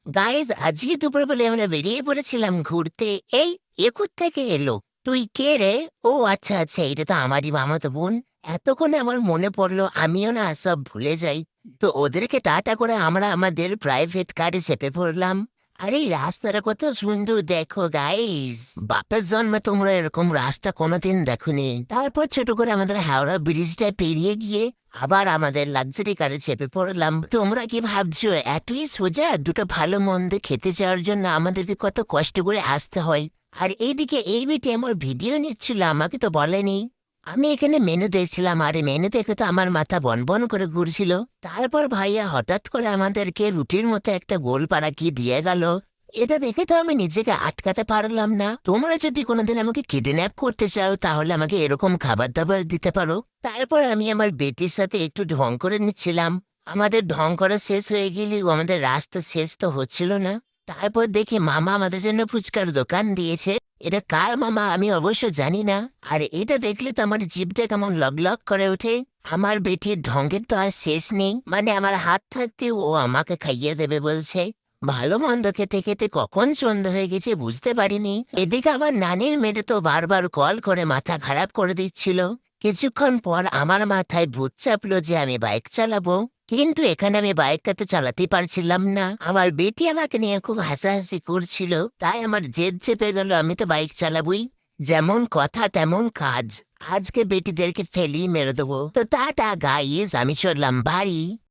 Guys আজকে দুপুরবেলায় আমরা বেরিয়ে পড়েছিলাম ঘুরতে। এই থেকে এলো। তুই কে রে? ও আচ্ছা আচ্ছা, এটা তো আমারই মামাতো বোন। এতক্ষণে আমার মনে পড়লো, আমিও না সব ভুলে যাই। তো ওদেরকে টাটা করে আমরা আমাদের প্রাইভেট কারে চেপে পড়লাম। আরে এই রাস্তাটা কত সুন্দর দেখো গাইস, বাপের জন্মে তোমরা এরকম রাস্তা কোনোদিন দেখোনি। তারপর ছোট করে আমাদের হাওড়া ব্রিজটা পেরিয়ে গিয়ে আবার আমাদের লাক্সারি কারে চেপে পড়লাম। তোমরা কি ভাবছো এতই সোজা দুটো ভালো মন্দ খেতে যাওয়ার জন্য আমাদেরকে কত কষ্ট করে আসতে হয়? আর এইদিকে এই বেটি আমার ভিডিও নিচ্ছিল, আমাকে তো বলেনি। আমি এখানে মেনু দেখছিলাম, আর মেনু দেখে তো আমার মাথা বনবন করে ঘুরছিল। তারপর ভাইয়া হঠাৎ করে আমাদেরকে রুটির মতো একটা গোল পাড়া কি দিয়ে গেল। এটা দেখে তো আমি নিজেকে আটকাতে পারলাম না। তোমরা যদি কোনোদিন আমাকে কিডন্যাপ করতে চাও তাহলে আমাকে এরকম খাবার দাবার দিতে পারো। তারপর আমি আমার বেটির সাথে একটু ঢং করে নিচ্ছিলাম। আমাদের ঢং করা শেষ হয়ে গেলেও আমাদের রাস্তা শেষ তো হচ্ছিল না। তারপর দেখি মামা আমাদের জন্য ফুচকার দোকান দিয়েছে। এটা কার মামা আমি অবশ্য জানি না। আর এটা দেখলে তো আমার জিভটা কেমন লগ লগ করে ওঠে। আমার বেটির ঢঙ্গের তো আর শেষ নেই, মানে আমার হাত থাকতে ও আমাকে খাইয়ে দেবে বলছে। ভালো মন্দ খেতে খেতে কখন সন্ধ্যা হয়ে গেছে বুঝতে পারিনি। এদিকে আমার নানির মেয়ে তো বারবার কল করে মাথা খারাপ করে দিচ্ছিল। কিছুক্ষণ পর আমার মাথায় ভূত চাপলো যে আমি বাইক চালাবো। কিন্তু এখানে আমি বাইকটা তো চালাতেই পারছিলাম না, আমার বেটি আমাকে নিয়ে খুব হাসাহাসি করছিল। তাই আমার জেদ চেপে গেল, আমি তো বাইক চালাবই। যেমন কথা তেমন কাজ। আজকে বেটিদেরকে ফেলি মেরে দেবো। তো টাটা গাইজ, আমি চললাম বাড়ি।